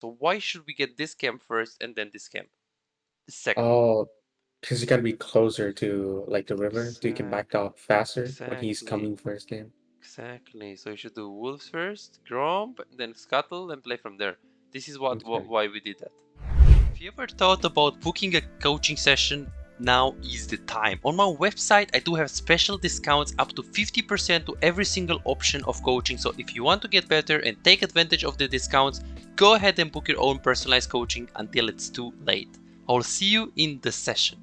So why should we get this camp first and then this camp second? Oh, because you gotta be closer to like the river so you can back Exactly. off faster when he's Exactly. coming for his game. Exactly. So you should do wolves first, Gromp, then Scuttle, and play from there. This is Okay. why we did that. If you ever thought about booking a coaching session, now is the time. On my website, I do have special discounts up to 50% to every single option of coaching. So if you want to get better and take advantage of the discounts, go ahead and book your own personalized coaching until it's too late. I'll see you in the session.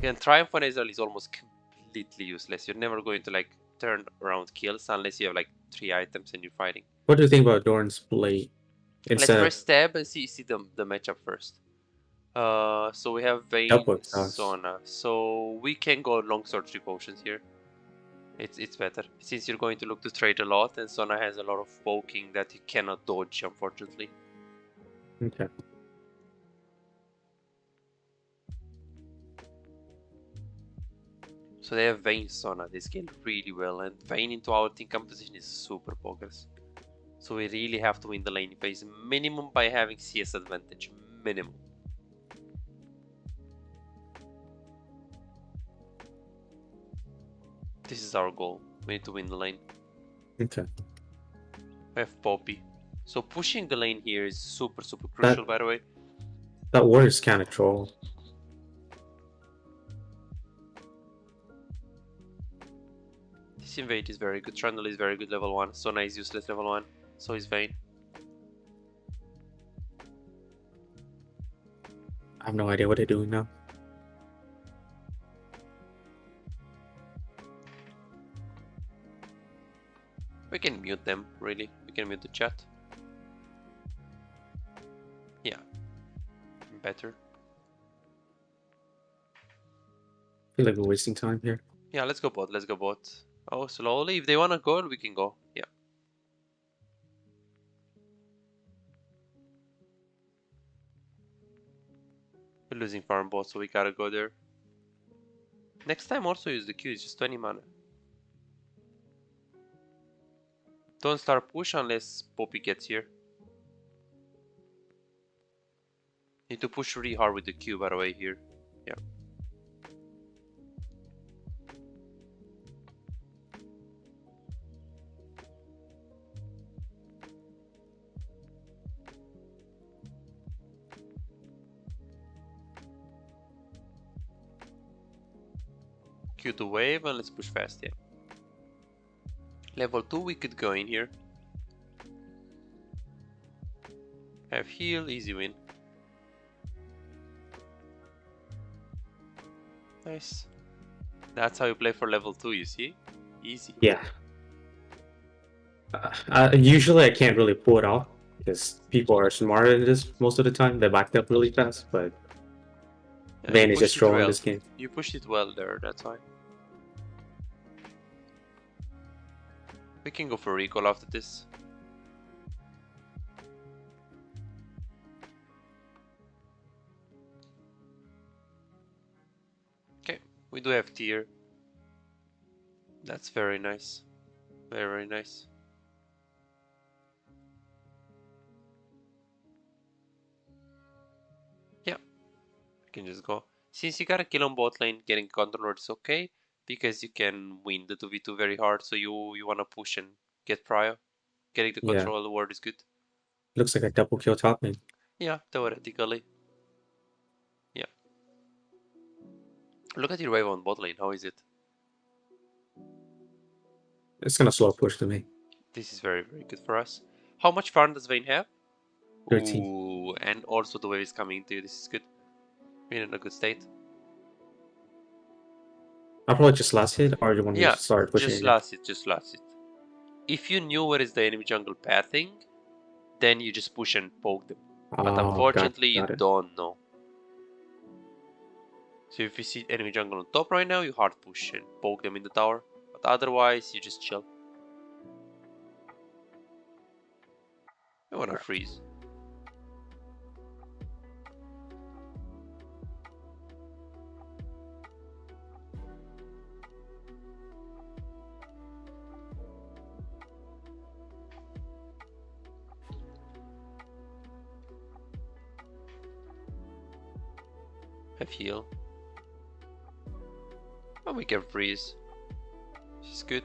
Again, Triumph on Ezreal is almost completely useless. You're never going to like turn around kills unless you have like 3 items and you're fighting. What do you think about Dorn's blade Let's instead of first stab and see the matchup first. So we have Vayne, double exhaust? Sona. So we can go longsword 3 potions here. It's better. Since you're going to look to trade a lot and Sona has a lot of poking that you cannot dodge, unfortunately. Okay. So they have Vayne Sona. They scale really well, and Vayne into our team composition is super progress. So we really have to win the lane phase minimum by having CS advantage. Minimum. This is our goal. We need to win the lane. Okay. We have Poppy. So pushing the lane here is super crucial, That by the way. that word is kind of troll. This invade is very good. Trundle is very good level 1. Sona is useless level 1. So is Vayne. I have no idea what they're doing now. We can mute them, really. We can mute the chat. Yeah. Better. I feel like we're wasting time here. Yeah, let's go bot. Let's go bot. Oh, slowly. If they wanna go, we can go. Yeah. We're losing farm bot, so we gotta go there. Next time also use the Q. It's just 20 mana. Don't start push unless Poppy gets here. Need to push really hard with the Q, by the way, here. Yeah. Q to wave and let's push fast, yeah. Level 2 we could go in here. Have heal, easy win. Nice. That's how you play for level 2, you see? Easy. Yeah. Usually I can't really pull it off because people are smarter than this most of the time. They backed up really fast, but Yeah, you Vayne is just pushed it trolling well. this game. You pushed it well there, that's why. We can go for recall after this. Okay, we do have tier. That's very nice. Very nice. Yeah, we can just go. Since you got a kill on bot lane, getting control is okay because you can win the 2v2 very hard. So you wanna push and get prio. Getting the Yeah. control of the ward is good. Looks like a double kill top lane. Yeah, theoretically. Yeah. Look at your wave on bot lane. How is it? It's gonna slow push to me. This is very good for us. How much farm does Vayne have? 13. Ooh, and also the wave is coming into you. This is good. We're in a good state. I'll probably just last hit, or you want me to Yeah, start pushing just again? last it, just last it. If you knew where is the enemy jungle pathing, then you just push and poke them. But Oh, unfortunately, you got it. don't know. So if you see enemy jungle on top right now, you hard push and poke them in the tower. But otherwise, you just chill. You wanna freeze. Have heal. Oh, we can freeze. She's good.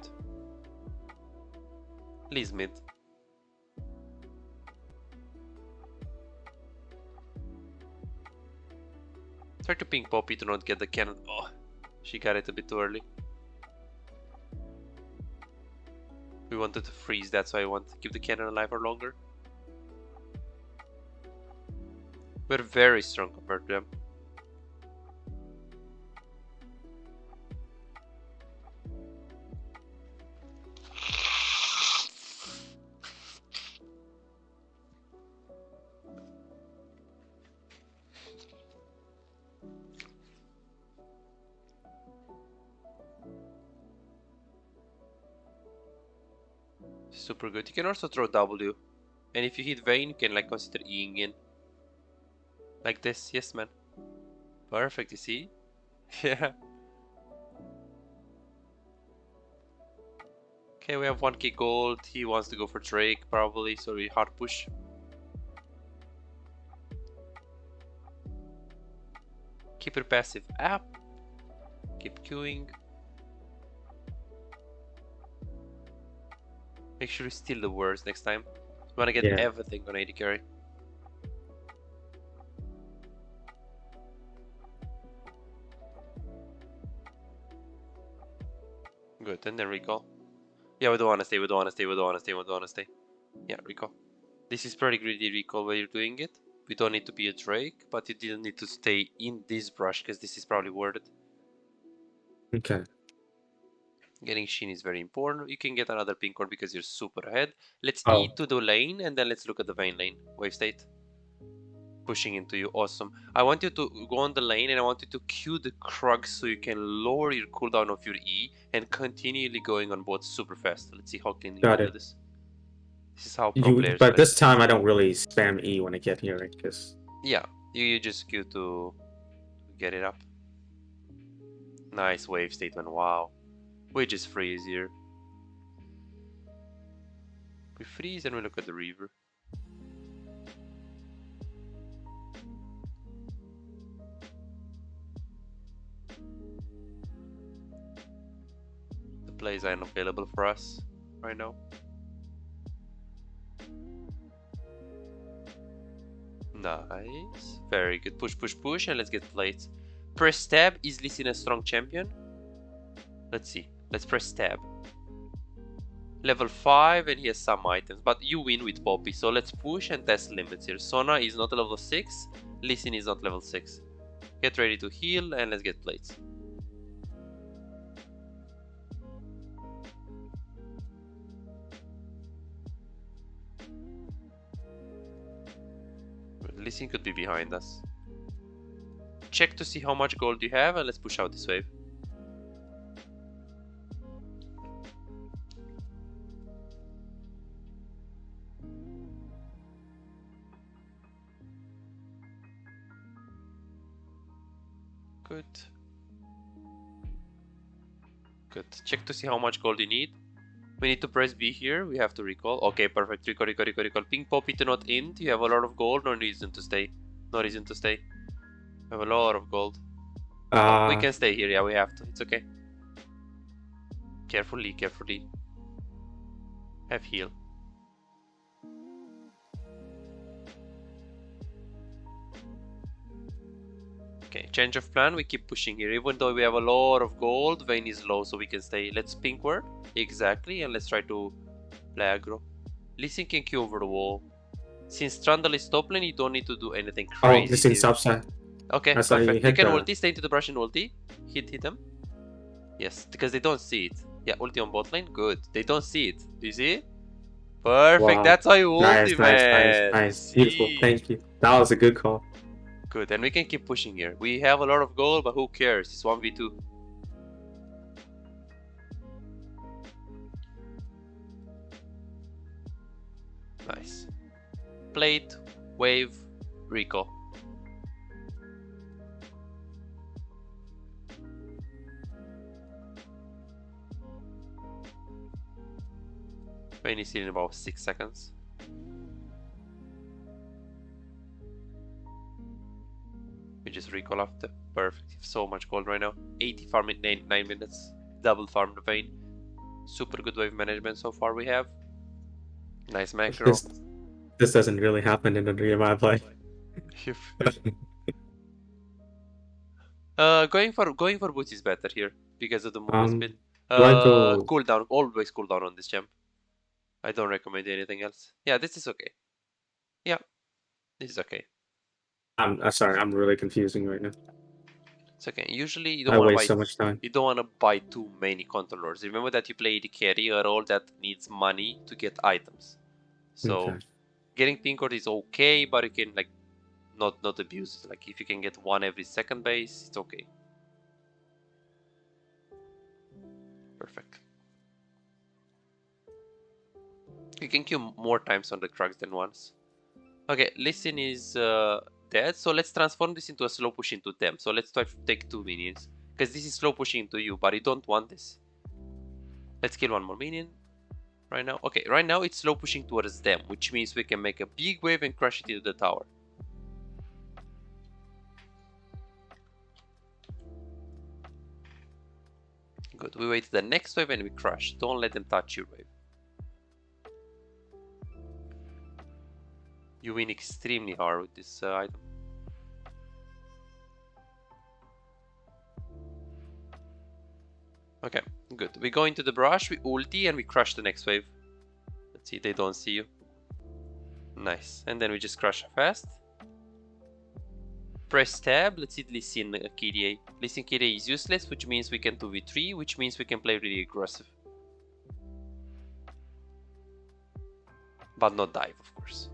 Lee's mid. Try to ping Poppy to not get the cannon. Oh, she got it a bit too early. We wanted to freeze, that's why I want to keep the cannon alive for longer. We're very strong compared to them. Super good. You can also throw W. And if you hit Vayne, you can like consider Eing in. Like this. Yes, man. Perfect, you see? Yeah. Okay, we have 1k gold. He wants to go for Drake, probably, so we hard push. Keep your passive up. Keep queuing. Make sure you steal the words next time. You wanna get everything on AD carry. Good, and then recall. Yeah, we don't wanna stay, we don't wanna stay, we don't wanna stay, we don't wanna stay. Yeah, recall. This is pretty greedy recall where you're doing it. We don't need to be a Drake, but you didn't need to stay in this brush because this is probably worth it. Okay. Getting Shin is very important. You can get another pink one because you're super ahead. Let's E to the lane and then let's look at the Vayne lane. Wave state. Pushing into you, awesome. I want you to go on the lane and I want you to queue the Krugs so you can lower your cooldown of your E and continually going on both super fast. Let's see how clean you can do this. This is how pro players But play. this time I don't really spam E when I get here, right? Because yeah, you just queue to get it up. Nice wave statement, wow. We just freeze here. We freeze and we look at the Reaver. The plays are unavailable for us right now. Nice. Very good. Push, push, push, and let's get plates. Press tab. Is Lee Sin a strong champion? Let's see. Let's press tab. Level 5 and he has some items, but you win with Poppy, so let's push and test limits here. Sona is not level 6, Lee Sin is not level 6. Get ready to heal and let's get plates. Lee Sin could be behind us. Check to see how much gold you have and let's push out this wave. Good. Good. Check to see how much gold you need. We need to press B here. We have to recall. Okay, perfect. Recall, recall, recall, recall. Ping Poppy to not int. You have a lot of gold. No reason to stay. No reason to stay. We have a lot of gold. Oh, we can stay here. Yeah, we have to. It's okay. Carefully, carefully. Have heal. Okay, change of plan. We keep pushing here. Even though we have a lot of gold, Vayne is low, so we can stay. Let's pink word. Exactly. And let's try to play aggro. Lee Sin can queue over the wall. Since Trundle is top lane, you don't need to do anything crazy. Oh, this is subside. Okay, perfect. You can ulti, stay into the brush and ulti. Hit them. Yes, because they don't see it. Yeah, ulti on bot lane. Good. They don't see it. Do you see it? Perfect. Wow. That's why you ulti, man. Nice. Beautiful. Thank you. That was a good call. Good. And we can keep pushing here. We have a lot of gold, but who cares? It's 1v2. Nice. Plate, wave, recall. Vayne is here in about 6 seconds. We just recall after. Perfect. So much gold right now. 80 farm in 9 minutes. Double farm the vein. Super good wave management so far we have. Nice macro. This doesn't really happen in the real life. Going for boots is better here because of the movement speed. Do I go? Cooldown, always cooldown on this champ. I don't recommend anything else. Yeah, this is okay. Yeah, this is okay. I'm sorry, I'm really confusing right now. It's okay. Usually you I don't want to waste buy so much time. you don't want to buy too many controllers. Remember that you play the carry, a role that needs money to get items. So Okay. getting pink card is okay, but you can like not abuse it. Like if you can get one every second base, it's okay. Perfect. You can queue more times on the trucks than once. Okay, listen is dead, so let's transform this into a slow push into them. So let's try to take 2 minions, because this is slow pushing into you, but you don't want this. Let's kill one more minion right now. Okay, right now it's slow pushing towards them, which means we can make a big wave and crush it into the tower. Good, we wait the next wave and we crush. Don't let them touch your wave. You win extremely hard with this item. Okay, good. We go into the brush, we ulti, and we crush the next wave. Let's see, they don't see you. Nice. And then we just crush fast. Press tab. Let's see Lee Sin KDA. Lee Sin KDA is useless, which means we can 2v3, which means we can play really aggressive. But not dive, of course.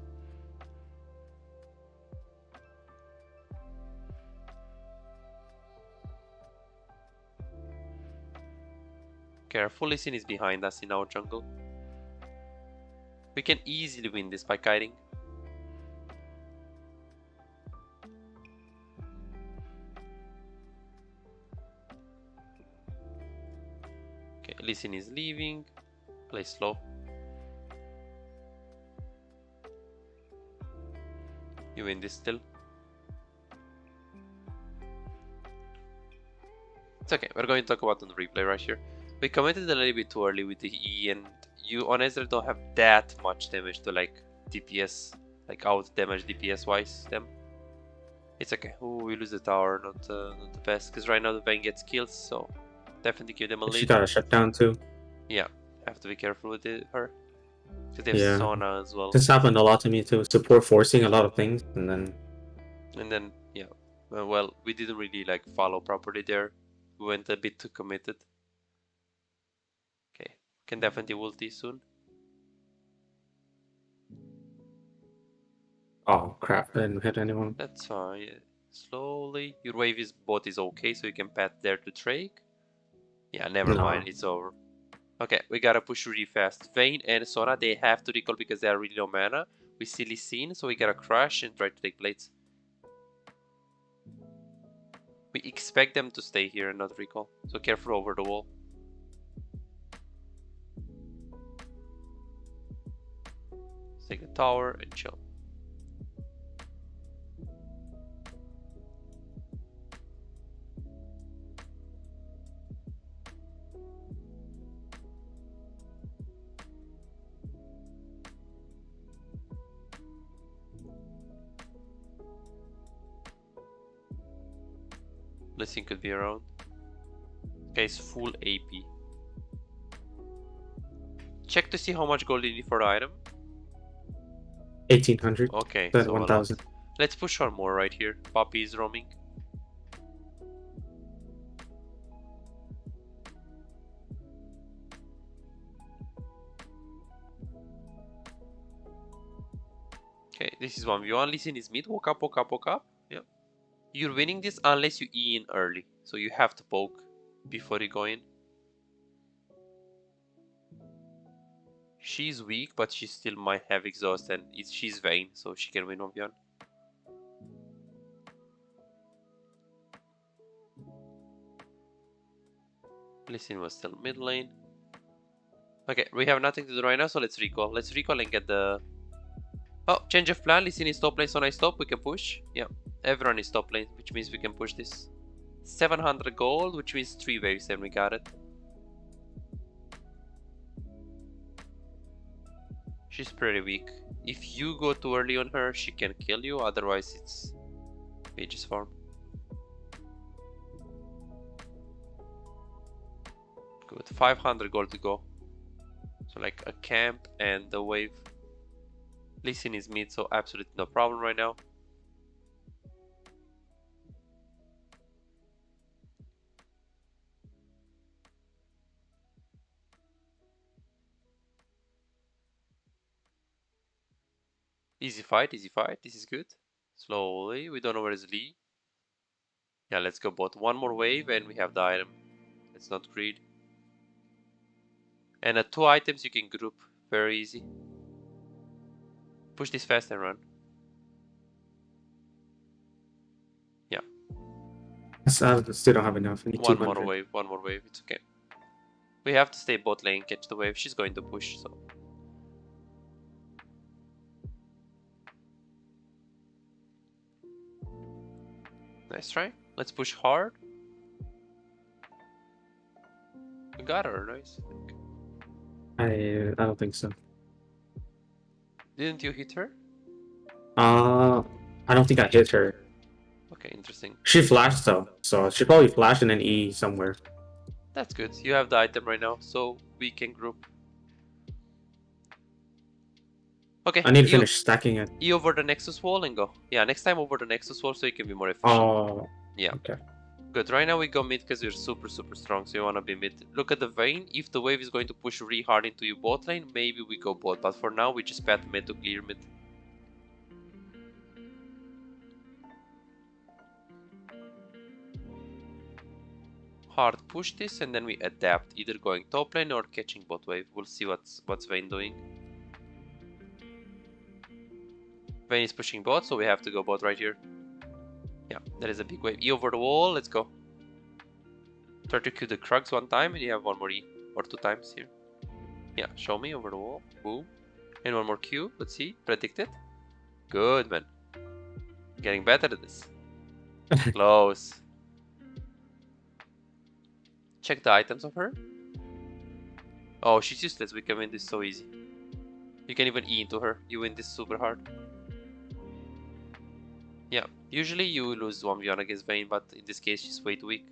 Careful, Lee Sin is behind us in our jungle. We can easily win this by kiting. Okay, Lee Sin is leaving. Play slow. You win this still. It's okay, we're going to talk about on the replay right here. We committed a little bit too early with the E, and you honestly don't have that much damage to like DPS, like out damage DPS wise them. It's okay. Ooh, we lose the tower, not the best, because right now the Vayne gets kills, so definitely give them a lead. She got a shutdown too. Yeah, have to be careful with her. Because they have Sona as well. This happened a lot to me too. Support forcing a lot of things, and then yeah. Well, we didn't really like follow properly there. We went a bit too committed. Okay, can definitely ulti soon. Oh crap! I didn't hit anyone. That's fine. Yeah. Slowly. Your wave is bot is okay, so you can pat there to Drake. Yeah, never mind. It's over. Okay, we gotta push really fast. Vayne and Sona, they have to recall because they are really low mana. We see Lee Sin, so we gotta crush and try to take plates. We expect them to stay here and not recall, so careful over the wall. Let's take the tower and chill. Blessing could be around. Guy's full AP. Check to see how much gold you need for the item. 1800. Okay, Then so 1000. Let's push on more right here. Poppy is roaming. Okay, this is 1v1. Lee Sin is mid. Walk up, walk up, walk up. Yep. You're winning this unless you E in early. So you have to poke before you go in. She's weak, but she still might have exhaust, and she's Vayne, so she can win 1v1. Lee Sin was still mid lane. Okay, we have nothing to do right now, so let's recall. Let's recall and get the... Oh, change of plan. Lee Sin is top lane, so nice top. We can push. Yeah. Everyone is top lane, which means we can push this. 700 gold, which means 3 waves, and we got it. She's pretty weak. If you go too early on her, she can kill you, otherwise it's mage's farm. Good, 500 gold to go. So like a camp and the wave. Lee Sin is mid, so absolutely no problem right now. Easy fight, easy fight. This is good. Slowly, we don't know where is Lee. Yeah, let's go bot. One more wave and we have the item. Let's not greed. And 2 items you can group. Very easy. Push this fast and run. Yeah. I still don't have enough. I need One 200. more wave, one more wave. It's okay. We have to stay bot lane, catch the wave. She's going to push, so. Nice try. Let's push hard. We got her, nice. I don't think so. Didn't you hit her? I don't think I hit her. Okay, interesting. She flashed though, so she probably flashed and then E somewhere. That's good. You have the item right now, so we can group. Okay. I need to finish stacking it. E over the Nexus wall and go. Yeah, next time over the Nexus wall so you can be more efficient. Oh. Yeah. Okay. Good. Right now we go mid because we're super strong, so you want to be mid. Look at the Vayne. If the wave is going to push really hard into your bot lane, maybe we go bot. But for now, we just pat mid to clear mid. Hard push this and then we adapt, either going top lane or catching bot wave. We'll see what's Vayne doing. Vayne is pushing bot, so we have to go bot right here. Yeah, there is a big wave. E over the wall, let's go. Try to Q the Krugs one time and you have one more E. Or 2 times here. Yeah, show me over the wall. Boom. And one more Q. Let's see. Predict it. Good, man. Getting better at this. Close. Check the items of her. Oh, she's useless. We can win this so easy. You can even E into her. You win this super hard. Yeah, usually you lose 1v1 against Vayne, but in this case she's way too weak.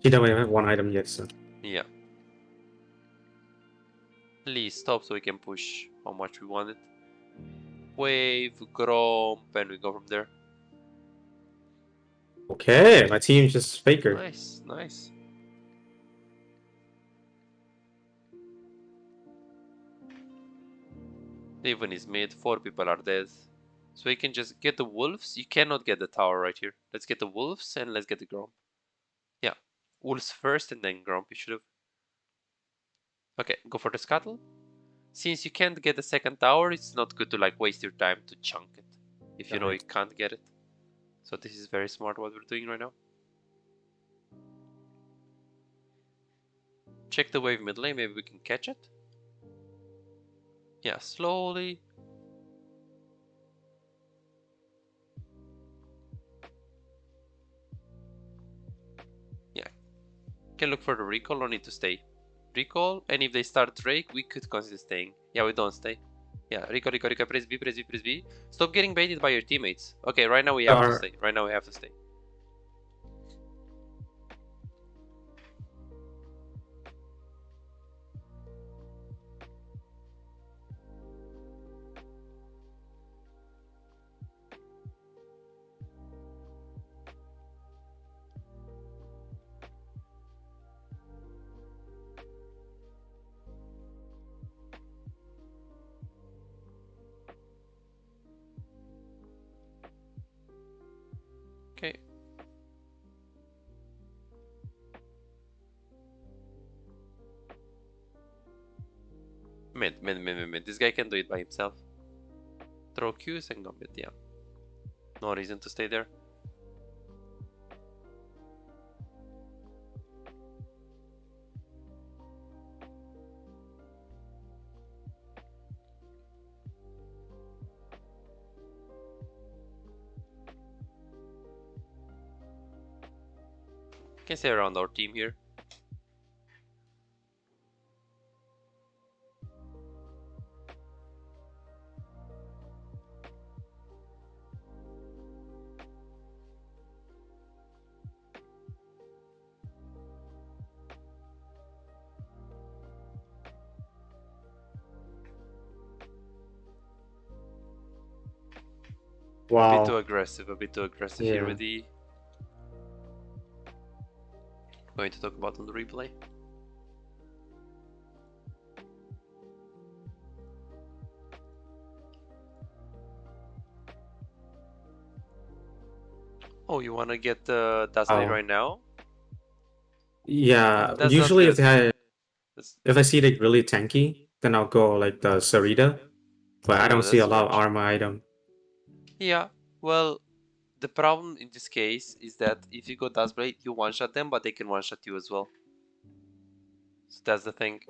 She doesn't even have one item yet, so. Yeah. Lee, stop so we can push how much we want it. Wave, Gromp, and we go from there. Okay, my team's just faker. Nice, nice. Even is mid, 4 people are dead. So we can just get the wolves. You cannot get the tower right here. Let's get the wolves and let's get the Gromp. Yeah, wolves first and then Gromp. You should have. Okay, go for the scuttle. Since you can't get the second tower, it's not good to like waste your time to chunk it if you know you can't get it. So this is very smart what we're doing right now. Check the wave mid lane, maybe we can catch it. Yeah, slowly. Yeah, can look for the recall, no need to stay. Recall, and if they start Drake, we could consider staying. Yeah, we don't stay. Yeah, recall, press B, press B, press B. Stop getting baited by your teammates. Okay, right now we have to stay. Right now we have to stay. Okay. Mid. This guy can do it by himself. Throw Qs and go mid, yeah. No reason to stay there. can say around our team here. Wow. A bit too aggressive here with the... Going to talk about on the replay. Oh, you want to get the Dazzle right now? Yeah, That's usually not good. if I see it really tanky, then I'll go like the Sarita, but I don't see a lot of armor item. Yeah, well, the problem in this case is that if you go Blade, you one-shot them, but they can one-shot you as well. So that's the thing.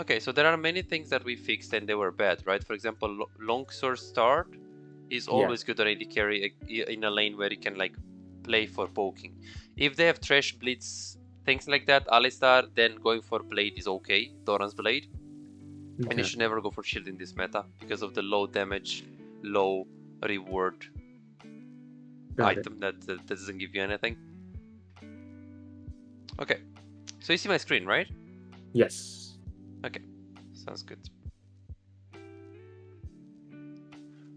Okay, so there are many things that we fixed and they were bad, right? For example, Longsword start is always good on AD carry in a lane where you can like play for poking. If they have Trash, Blitz, things like that, Alistar, then going for Blade is okay, Doran's Blade. And you should never go for Shield in this meta because of the low damage, low reward item that doesn't give you anything. Okay, so you see my screen, right? Yes. Okay, sounds good.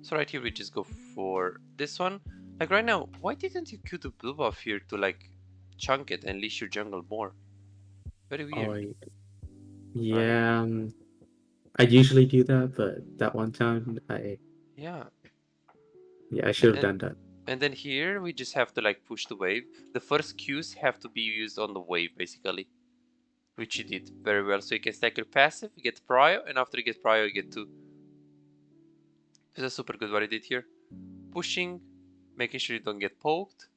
So right here we just go for this one. Like right now, why didn't you Q the blue buff here to like chunk it and leash your jungle more? Very weird. Yeah, I usually do that, but that one time Yeah, I should have done that. And then here we just have to like push the wave. The first Qs have to be used on the wave basically, which you did very well. So you can stack your passive, you get prio, and after you get prio you get 2. This is super good what I did here. Pushing, making sure you don't get poked.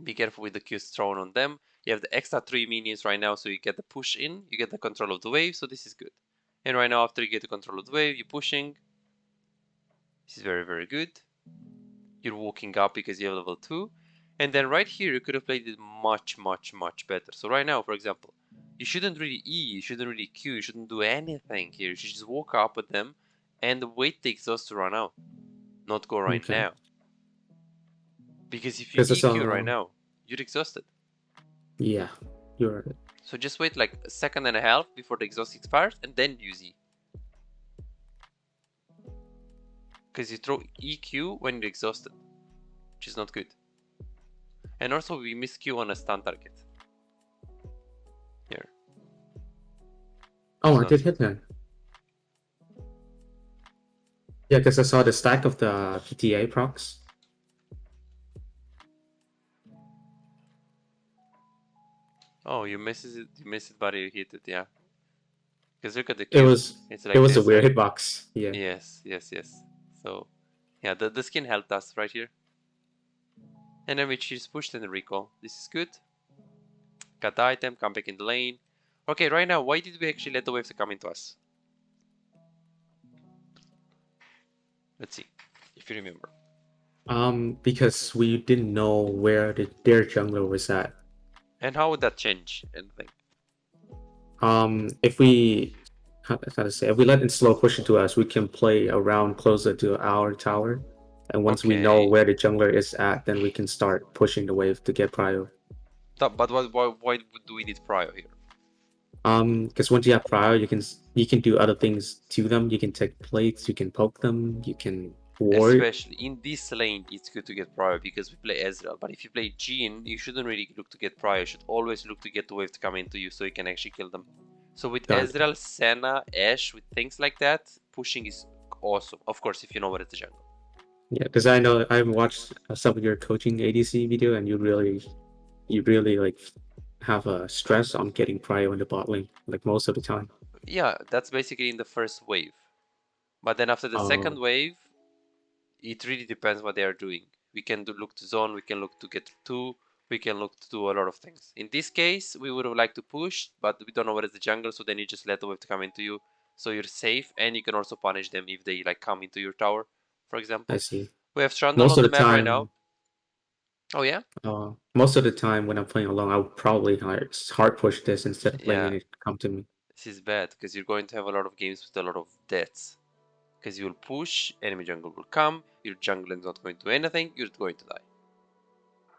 Be careful with the Qs thrown on them. You have the extra 3 minions right now, so you get the push in, you get the control of the wave, so this is good. And right now after you get the control of the wave, you're pushing. This is very, very good. You're walking up because you have level 2. And then right here, you could have played it much, much, much better. So right now, for example, you shouldn't really E, you shouldn't really Q, you shouldn't do anything here. You should just walk up with them and wait the exhaust to run out. Not go right now. Because if you EQ right now, you're exhausted. Yeah, you're right. So just wait like a second and a half before the exhaust expires and then use E. Because you throw EQ when you're exhausted, which is not good. And also we miss Q on a stun target. Here. Oh, I did hit him. Yeah, because I saw the stack of the PTA procs. Oh, you miss it, but you hit it, yeah. Because look at the Q. It's like it was this, a weird right? hitbox. Yeah. Yes. So, yeah, the skin helped us right here. And then we just pushed in the recall. This is good. Got the item, come back in the lane. Okay, right now, why did we actually let the waves come into us? Let's see, if you remember. Because we didn't know where their jungler was at. And how would that change anything? If we if we let it slow push into us, we can play around closer to our tower. And once we know where the jungler is at, then we can start pushing the wave to get prio. But why do we need prio here? Because once you have prio, you can do other things to them. You can take plates, you can poke them, you can ward. Especially in this lane, it's good to get prio because we play Ezreal. But if you play Jean, you shouldn't really look to get prio. You should always look to get the wave to come into you so you can actually kill them. So with Ezreal, Senna, Ashe, with things like that, pushing is awesome. Of course, if you know where it's the jungle. Yeah, because I know I've watched some of your coaching ADC video, and you really like have a stress on getting prio in the bot lane, like most of the time. Yeah, that's basically in the first wave. But then after the second wave, it really depends what they are doing. We can look to zone, we can look to get 2, we can look to do a lot of things. In this case, we would have liked to push, but we don't know where is the jungle, so then you just let the wave to come into you, so you're safe, and you can also punish them if they like come into your tower, for example. I see. We have Trundle on the map right now. Oh yeah? Most of the time when I'm playing alone, I would probably hard push this instead of letting Yeah, it come to me. this is bad because you're going to have a lot of games with a lot of deaths. Because you'll push, enemy jungle will come, your jungle is not going to do anything, you're going to die.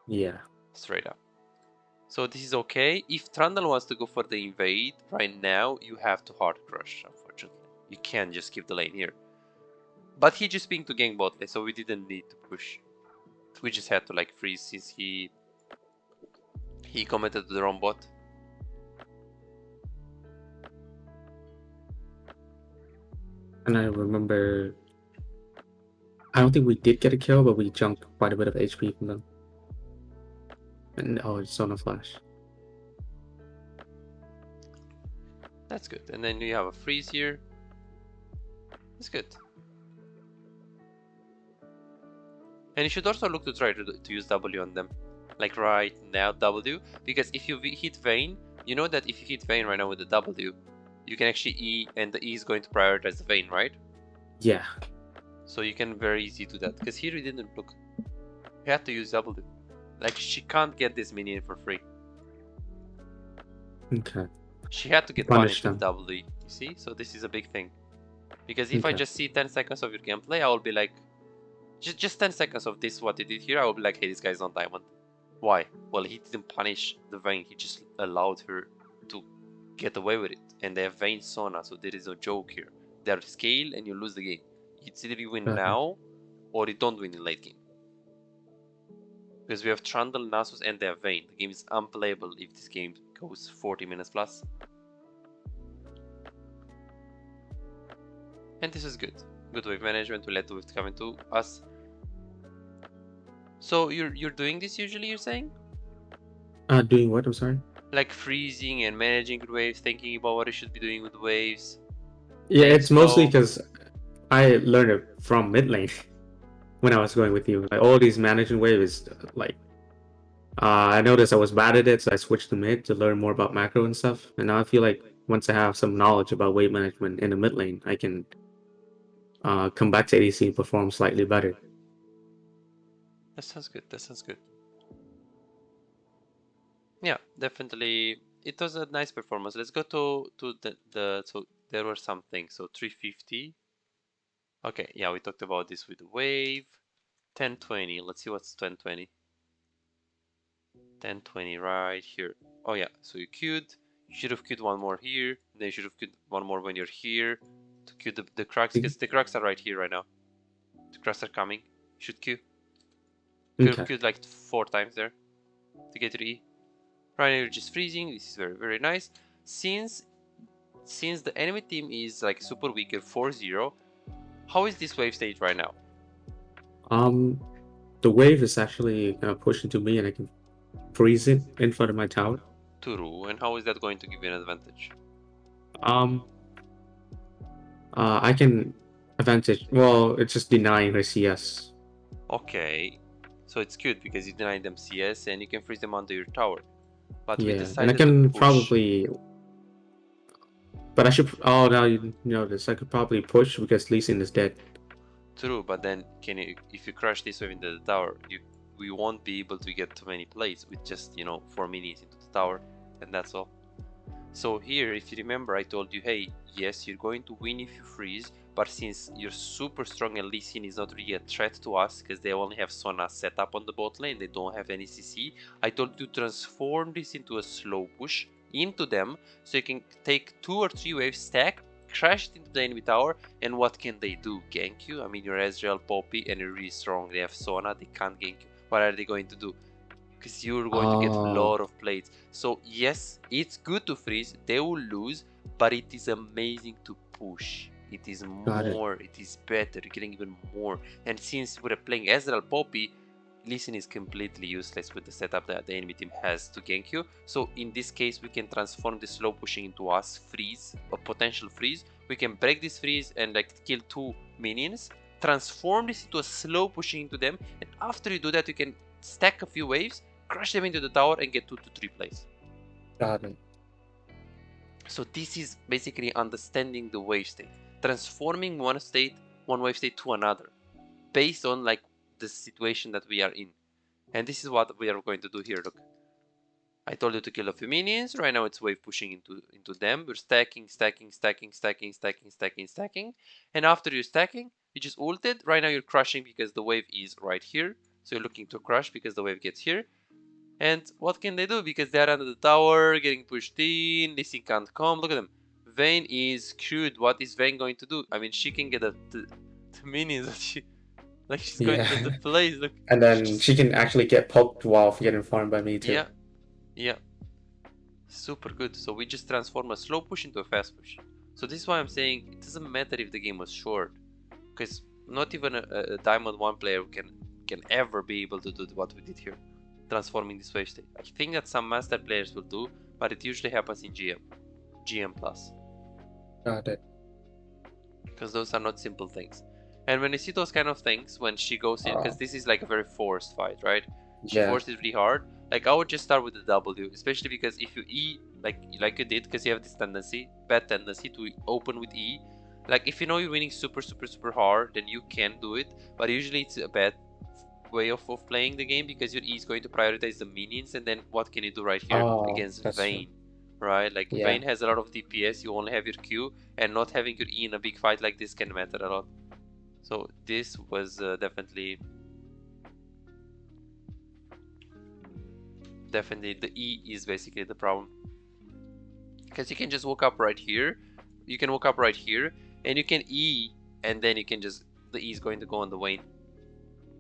Yeah. Straight up. So this is okay. If Trundle wants to go for the invade, right now you have to hard crush, unfortunately. You can't just keep the lane here. But he just pinged to gank bot lane, so we didn't need to push. We just had to like freeze since he commented to the wrong bot. And I remember, I don't think we did get a kill, but we jumped quite a bit of HP from them. And oh, it's on a flash. That's good. And then you have a freeze here. That's good. And you should also look to try to use W on them. Like right now, W. Because if you hit Vayne, you know that if you hit Vayne right now with the W, you can actually E, and the E is going to prioritize the Vayne, right? Yeah. So you can very easy do that. Because here you didn't look. You had to use W. Like she can't get this minion for free. Okay. She had to get punished with W, you see? So this is a big thing. Because if I just see 10 seconds of your gameplay, I will be like, just 10 seconds of this, what he did here, I will be like, hey, this guy's on diamond. Why? Well, he didn't punish the Vayne, he just allowed her to get away with it. And they have Vayne Sona, so there is no joke here. They're scale and you lose the game. It's either you win now, or you don't win in late game. Because we have Trundle, Nasus, and they have Vayne. The game is unplayable if this game goes 40 minutes plus. And this is good. Good wave management to let the wave come into us. So you're doing this usually, you're saying? Doing what? I'm sorry? Like freezing and managing the waves, thinking about what you should be doing with the waves. Yeah, it's mostly because I learned it from mid lane when I was going with you. Like all these managing waves, like I noticed I was bad at it, so I switched to mid to learn more about macro and stuff. And now I feel like once I have some knowledge about wave management in the mid lane, I can come back to ADC and perform slightly better. That sounds good. That sounds good. Yeah, definitely. It was a nice performance. Let's go to the so there were some things. So 350. Okay, yeah, we talked about this with the wave. 1020. Let's see what's 1020. 1020 right here. Oh yeah, so you queued. You should have queued one more here. Then you should have queued one more when you're here to queue the cracks, because the cracks are right here right now. The cracks are coming. You should queue. Could have queued like 4 times there to get to the E. Right now you're just freezing. This is very, very nice. Since the enemy team is like super weak at 4-0, how is this wave stage right now? The wave is actually gonna push into me, and I can freeze it in front of my tower. True. And how is that going to give you an advantage? I can advantage. Well, it's just denying her CS. Okay, so it's good because you deny them CS and you can freeze them under your tower. But we Yeah, decided and I can to push. probably. But I should. Oh, now you know this. I could probably push because Lee Sin is dead. True, but then if you crush this wave into the tower, we won't be able to get too many plays with just 4 minis into the tower, and that's all. So here, if you remember, I told you, hey, yes, you're going to win if you freeze, but since you're super strong and Lee Sin is not really a threat to us because they only have Sona set up on the bot lane, they don't have any CC, I told you to transform this into a slow push into them so you can take 2 or 3 waves stack, crash it into the enemy tower, and what can they do? Gank you? I mean, you're Ezreal, Poppy, and you're really strong. They have Sona, they can't gank you. What are they going to do? Because you're going to get a lot of plays. So yes, it's good to freeze, they will lose, but it is amazing to push. It is more, it is better, you're getting even more. And since we're playing Ezreal Poppy, Lee Sin is completely useless with the setup that the enemy team has to gank you. So in this case, we can transform the slow pushing into us freeze, a potential freeze. We can break this freeze and like kill 2 minions, transform this into a slow pushing into them, and after you do that, you can stack a few waves, crush them into the tower, and get 2 to 3 plays. Got it. So this is basically understanding the wave state, transforming one wave state to another, based on like the situation that we are in. And this is what we are going to do here. Look, I told you to kill a few minions. Right now it's wave pushing into them. We're stacking, stacking, stacking, stacking, stacking, stacking, stacking. And after you're stacking, you just ulted. Right now you're crushing because the wave is right here. So you're looking to crush because the wave gets here. And what can they do? Because they're under the tower, getting pushed in. Lee Sin can't come. Look at them. Vayne is screwed. What is Vayne going to do? I mean, she can get the minions that she... Like, she's going Yeah. to the place. Look. And then she can actually get poked while getting farmed by me too. Yeah. Yeah. Super good. So we just transform a slow push into a fast push. So this is why I'm saying it doesn't matter if the game was short, because not even a Diamond 1 player can ever be able to do what we did here, transforming this wave state. I think that some master players will do, but it usually happens in GM plus. Got it. Because those are not simple things. And when you see those kind of things, when she goes in, because this is like a very forced fight, right? She forced it really hard. Like, I would just start with the W, especially because if you E, like you did, because you have this tendency, bad tendency to open with E. Like, if you know you're winning super, super, super hard, then you can do it. But usually it's a bad way of playing the game, because your E is going to prioritize the minions, and then what can you do right here against Vayne? Right? Like, Vayne has a lot of DPS, you only have your Q, and not having your E in a big fight like this can matter a lot. So this was definitely the E is basically the problem, because you can just walk up right here, you can walk up right here, and you can E, and then you can just, the E is going to go on the Vayne.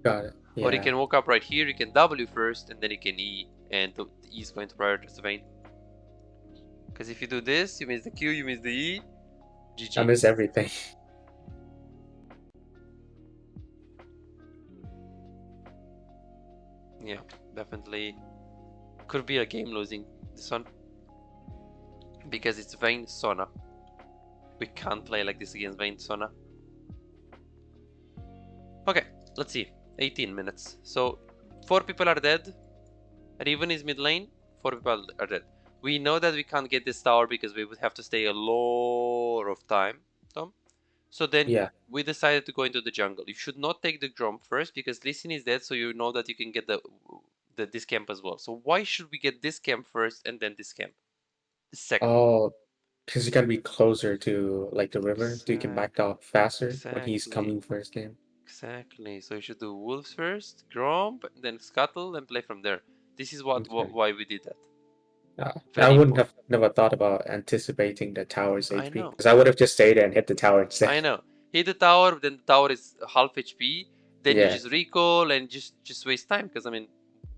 Got it. Yeah. Or you can walk up right here, you can W first, and then you can E, and the E is going to prioritize the Vayne. Because if you do this, you miss the Q, you miss the E, GG. I miss everything. Yeah, definitely could be a game losing this one, because it's Vayne Sona. We can't play like this against Vayne Sona. Okay, let's see. 18 minutes. So 4 people are dead. Riven is mid lane. 4 people are dead. We know that we can't get this tower because we would have to stay a lot of time, Tom. So then we decided to go into the jungle. You should not take the Grom first, because Lee Sin is dead, so you know that you can get this camp as well. So why should we get this camp first and then this camp second? Oh, because you gotta be closer to like the river, so you can back off faster when he's coming first game. Exactly. So you should do Wolves first, Grom, then Scuttle, and play from there. This is why we did that. I wouldn't have never thought about anticipating the tower's I HP, know. because I would have just stayed there and hit the tower instead. I know. Hit the tower, then the tower is half HP. Then you just recall and just waste time. Because I mean,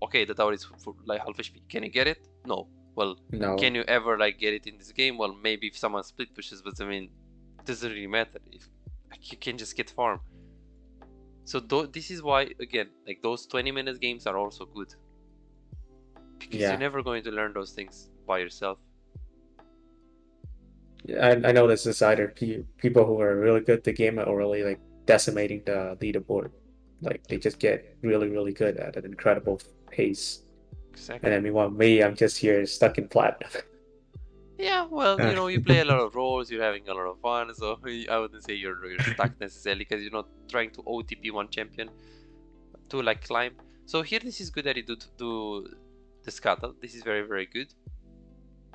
okay, the tower is for like half HP. Can you get it? No. Well, can you ever like get it in this game? Well, maybe if someone split pushes, but I mean, it doesn't really matter. If like, you can just get farm. So this is why, again, like those 20-minute games are also good, because you're never going to learn those things by yourself. I noticed this either people who are really good at the game or really like decimating the leaderboard. Like they just get really, really good at an incredible pace. Exactly. And I mean, me, I'm just here stuck in platinum. Yeah, well, you know, you play a lot of roles, you're having a lot of fun, so I wouldn't say you're stuck necessarily, because you're not trying to OTP one champion to like climb. So here, this is good that you do the Scuttle. This is very, very good.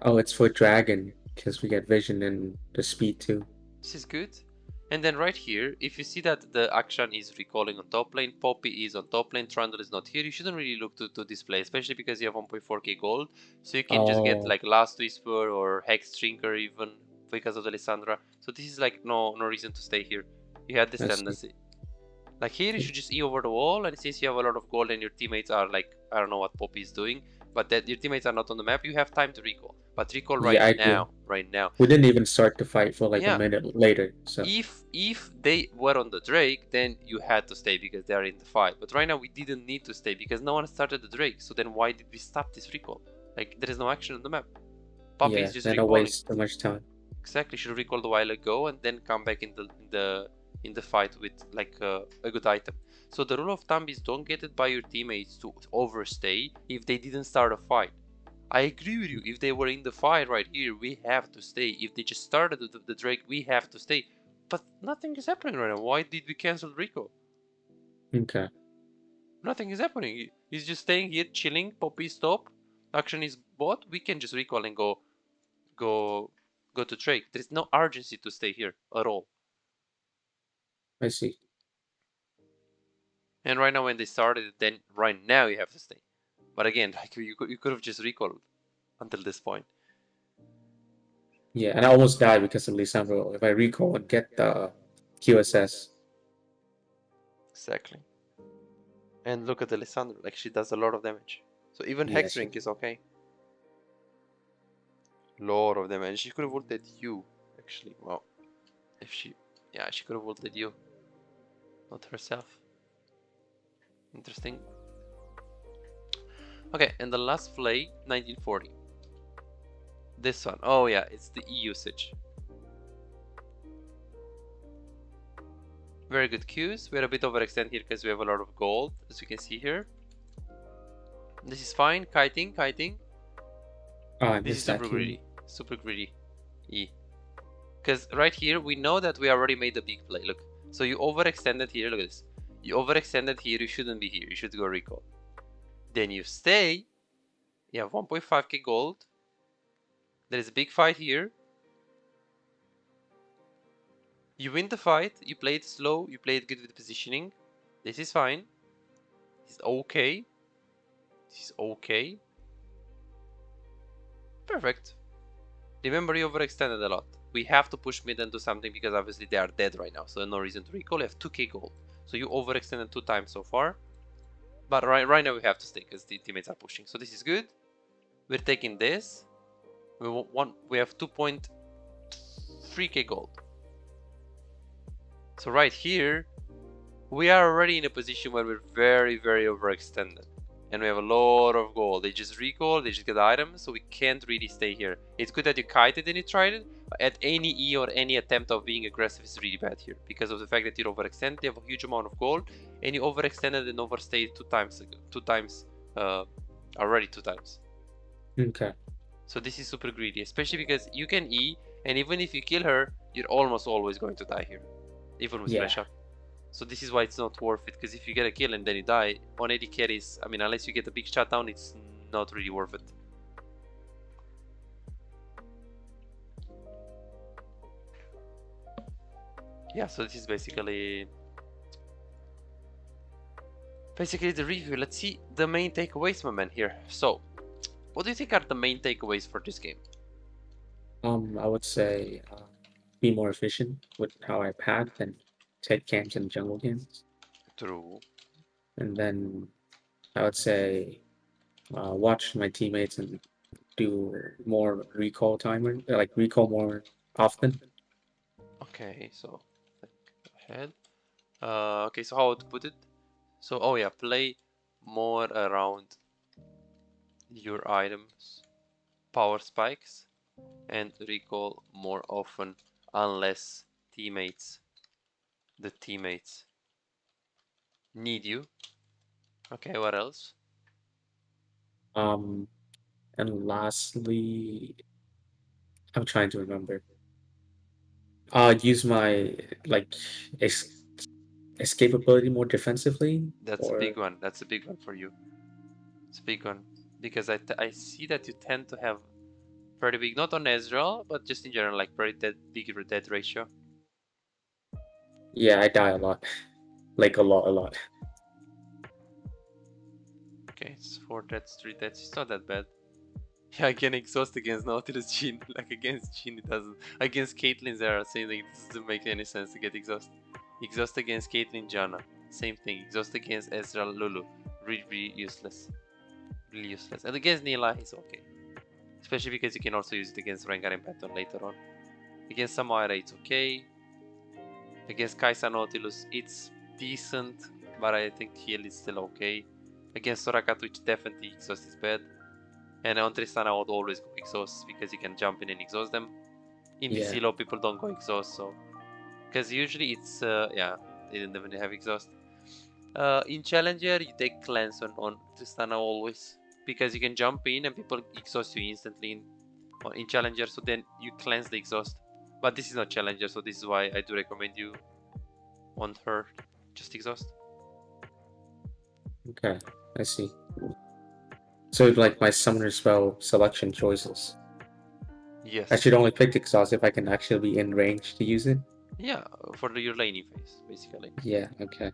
Oh, it's for Dragon, because we get vision and the speed too. This is good. And then right here, if you see that the action is recalling on top lane, Poppy is on top lane, Trundle is not here, you shouldn't really look to display, especially because you have 1.4k gold. So you can just get like Last Whisper or Hex Drinker even because of the Lissandra. So this is like no reason to stay here. You had this tendency. Like here, you should just E over the wall, and since you have a lot of gold and your teammates are like, I don't know what Poppy is doing, but that your teammates are not on the map, you have time to recall. But recall right now. We didn't even start the fight for like a minute later. So if they were on the Drake, then you had to stay because they are in the fight. But right now we didn't need to stay because no one started the Drake. So then why did we stop this recall? Like there is no action on the map. Poppy is just recalling. Waste too much time. Exactly, should have recalled a while ago and then come back in the fight with like a good item. So the rule of thumb is don't get it by your teammates to overstay if they didn't start a fight. I agree with you. If they were in the fight right here, we have to stay. If they just started the Drake, we have to stay. But nothing is happening right now. Why did we cancel Rico? Okay. Nothing is happening. He's just staying here, chilling. Poppy stop. Action is bought. We can just recall and go to trade. There's no urgency to stay here at all. I see. And right now when they started, then right now you have to stay. But again, like you could have just recalled until this point. Yeah, and I almost died because of Lisandro. If I recall and get the QSS. Exactly. And look at Alessandro, like she does a lot of damage. So even Yeah, Hex Drink is okay. Lot of damage. She could have ulted you, actually. Well, if she, yeah, she could have ulted you, not herself. Interesting. Okay, and the last play, 1940. This one. Oh yeah, it's the E usage. Very good cues. We're a bit overextended here because we have a lot of gold, as you can see here. This is fine. Kiting. Oh, I This is missed that super cue. greedy. E. Because right here, we know that we already made a big play. Look. So you overextended here. Look at this. You overextended here. You shouldn't be here. You should go recall. Then you stay. You have 1.5k gold. There is a big fight here. You win the fight. You play it slow. You play it good with positioning. This is fine. This is okay. This is okay. Perfect. Remember, you overextended a lot. We have to push mid and do something because obviously they are dead right now. So no reason to recall. You have 2k gold. So you overextended 2 times so far. But right now we have to stay because the teammates are pushing. So this is good. We're taking this. We have 2.3k gold. So right here, we are already in a position where we're very, very overextended. And we have a lot of gold. They just recall, they just get items, so we can't really stay here. It's good that you kited and you tried it, but at any E or any attempt of being aggressive is really bad here. Because of the fact that you're overextended, you have a huge amount of gold, and you overextended and overstayed 2 times, already 2 times. Okay. So this is super greedy, especially because you can E, and even if you kill her, you're almost always going to die here. Even with flash up. So this is why it's not worth it, because if you get a kill and then you die, 180 carries, I mean, unless you get a big shutdown, it's not really worth it. Yeah, so this is basically the review. Let's see the main takeaways, my man, here. So, what do you think are the main takeaways for this game? I would say be more efficient with how I path and take camps and jungle camps. True. And then I would say watch my teammates and do more recall timer, like recall more often. Okay, so go ahead. Okay, so how to put it? So, oh yeah, play more around your items, power spikes, and recall more often unless the teammates need you. Okay, what else? Um, and lastly, I'm trying to remember. Use my like es escapability more defensively, That's a big or one. That's a big one for you. It's a big one because I see that you tend to have pretty big, not on Ezreal, but just in general, like pretty big death ratio. yeah, I die a lot, like a lot. Okay, it's 4 deaths, 3 deaths. It's not that bad. Yeah, I can exhaust against Nautilus Jhin. Like against Jhin, it doesn't. Against Caitlyn, Zara, same thing. It doesn't make any sense to get exhaust. Exhaust against Caitlyn, Janna, same thing. Exhaust against Ezreal, Lulu, really useless. Really useless. And against Nila, it's okay. Especially because you can also use it against Rengar and Patton later on. Against Samara, it's okay. Against Kai'Sa Nautilus, it's decent, but I think heal is still okay. Against Soraka, which definitely exhaust is bad. And on Tristana, I would always go exhaust because you can jump in and exhaust them. In Yeah, VCLO, people don't go exhaust, so because usually it's yeah, they didn't even have exhaust. In Challenger, you take cleanse on Tristana always because you can jump in and people exhaust you instantly in Challenger, so then you cleanse the exhaust. But this is not Challenger, so this is why I do recommend you on her just exhaust. Okay, I see. So like my summoner spell selection choices. I Yes. should only pick Exhaust if I can actually be in range to use it. Yeah, for your laning phase, basically. Yeah, okay.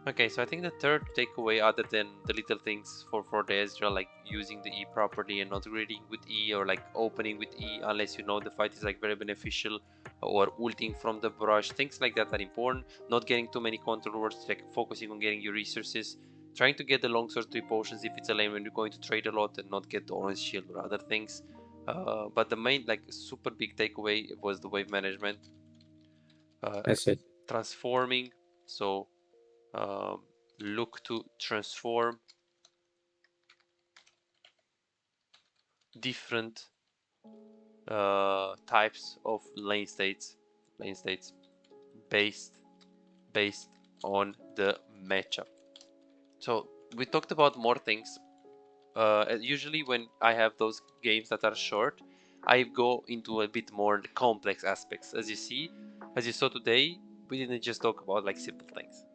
Okay, so I think the third takeaway, other than the little things for the Ezreal, like using the E properly and not reading with E, or like opening with E unless you know the fight is like very beneficial, or ulting from the brush, things like that are important. Not getting too many control words, like focusing on getting your resources, trying to get the longsword 3 potions if it's a lane when you're going to trade a lot, and not get the orange shield or other things. But the main like super big takeaway was the wave management, uh, I see. transforming. So um, look to transform different types of lane states based based on the matchup. So we talked about more things. Usually when I have those games that are short, I go into a bit more complex aspects. As you saw today, we didn't just talk about like simple things.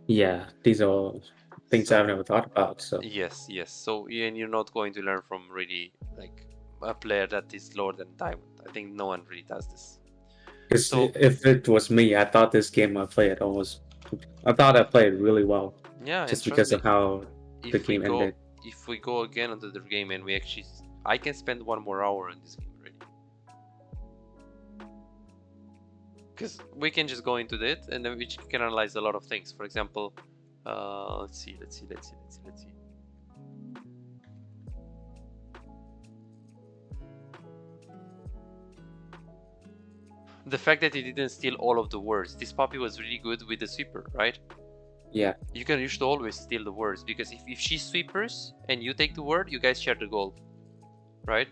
Yeah, these are all things I've So never thought about. So, yes, yes. So and you're not going to learn from really like a player that is lower than diamond. I think no one really does this. because So if it was me, I thought this game I played almost. I thought I played really well, yeah, and just trust because me, of how the if we game go ended. if we go again onto the game and we actually, I can spend 1 more hour in this game already, because we can just go into it and then we can analyze a lot of things. For example, let's see. The fact that he didn't steal all of the words. This puppy was really good with the sweeper, right? Yeah, You should always steal the words, because if she sweepers and you take the word, you guys share the gold, right?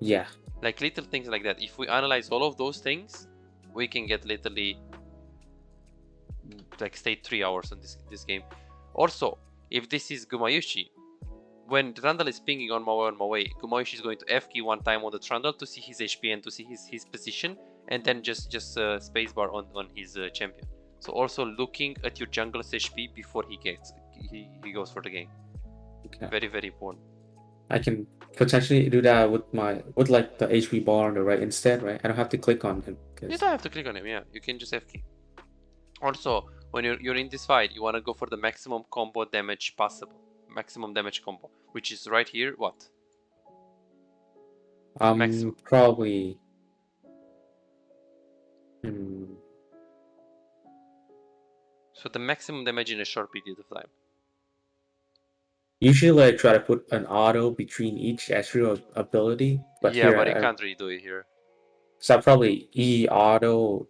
yeah, Like little things like that. If we analyze all of those things, we can get literally like stay 3 hours on this game. Also, if this is Gumayushi, when Randall is pinging on my way, Gumayushi is going to F key one time on the Trundle to see his HP and to see his position, and then just spacebar on his champion. So also looking at your jungler's HP before he goes for the game. okay. Very, very important. I can potentially do that with like the HP bar on the right instead, right? I don't have to click on him You because don't have to click on him, yeah. You can just F key. Also, when you're in this fight, you want to go for the maximum combo damage possible. Maximum damage combo, which is right here. What? Maximum. probably hmm, So the maximum damage in a short period of time. usually I try to put an auto between each Ezreal ability, but Yeah, here but you can't really do it here. so I probably E auto,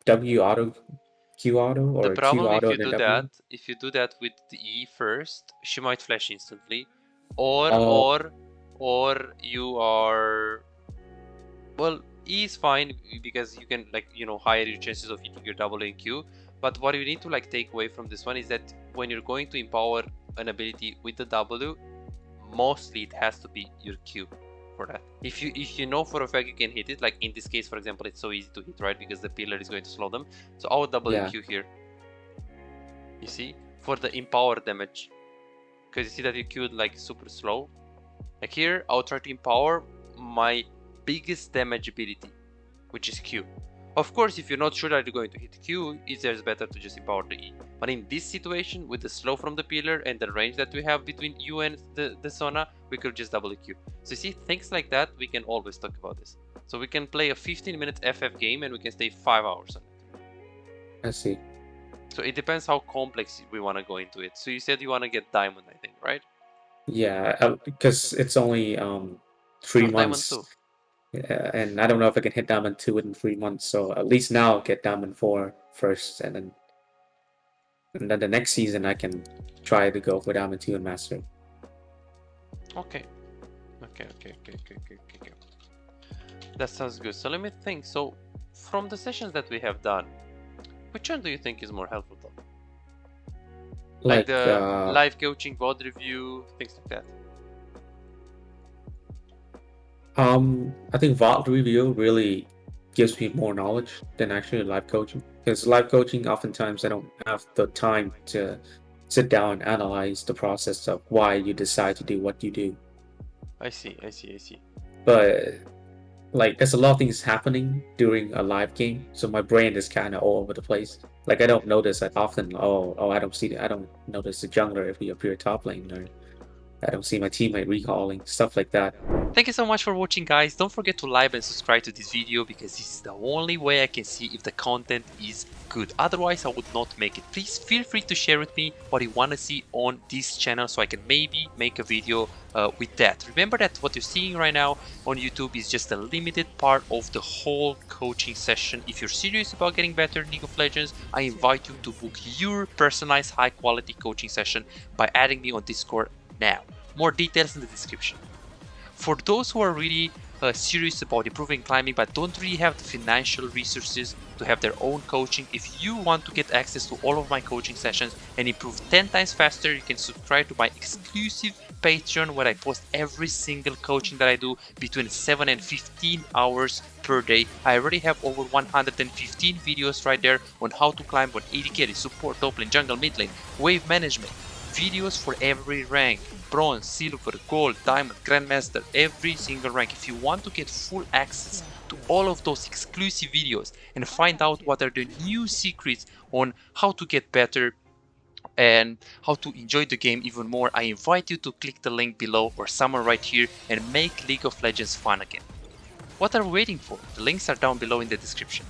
W auto, Q auto, The or Q problem auto then W. if you do that with the E first, she might flash instantly, Oh, or you are, well, E is fine because you can like higher your chances of hitting your W and Q. But what you need to like take away from this one is that when you're going to empower an ability with the W, mostly it has to be your Q for that. If you know for a fact you can hit it, like in this case for example, it's so easy to hit, right? Because the pillar is going to slow them. So I would double yeah, Q here. You see, for the empower damage, because you see that you queued like super slow. Like here, I'll try to empower my biggest damage ability, which is Q. Of course, if you're not sure that you're going to hit Q, it's better to just empower the E. But in this situation, with the slow from the pillar and the range that we have between you and the Sona, we could just double Q. So you see, things like that, we can always talk about this. So we can play a 15-minute FF game and we can stay 5 hours on it. I see. So it depends how complex we want to go into it. So you said you want to get diamond, I think, right? Yeah, because it's only three Oh, diamond months, 2. and I don't know if I can hit Diamond 2 in 3 months. So at least now I'll get Diamond 4 first, and then the next season I can try to go for Diamond 2 and Master. Okay. Okay. That sounds good. So let me think. So from the sessions that we have done, which one do you think is more helpful though? Like Like the live coaching, VOD review, things like that. I think VOD review really gives me more knowledge than actually live coaching. Because live coaching, oftentimes I don't have the time to sit down and analyze the process of why you decide to do what you do. I see, I see, I see. But like there's a lot of things happening during a live game, so my brain is kind of all over the place. Like I don't notice that often. I don't notice the jungler if we appear top lane, or I don't see my teammate recalling stuff like that. Thank you so much for watching, guys. Don't forget to like and subscribe to this video, because this is the only way I can see if the content is good. Otherwise, I would not make it. Please feel free to share with me what you want to see on this channel, so I can maybe make a video with that. Remember that what you're seeing right now on YouTube is just a limited part of the whole coaching session. If you're serious about getting better in League of Legends, I invite you to book your personalized high quality coaching session by adding me on Discord now. More details in the description. For those who are really serious about improving climbing but don't really have the financial resources to have their own coaching, if you want to get access to all of my coaching sessions and improve 10 times faster, you can subscribe to my exclusive Patreon, where I post every single coaching that I do between 7 and 15 hours per day. I already have over 115 videos right there on how to climb on AD carry, support, top lane, jungle, mid lane, wave management. Videos for every rank: bronze, silver, gold, diamond, grandmaster, every single rank. If you want to get full access to all of those exclusive videos and find out what are the new secrets on how to get better and how to enjoy the game even more, I invite you to click the link below or somewhere right here and make League of Legends fun again. What are we waiting for? The links are down below in the description.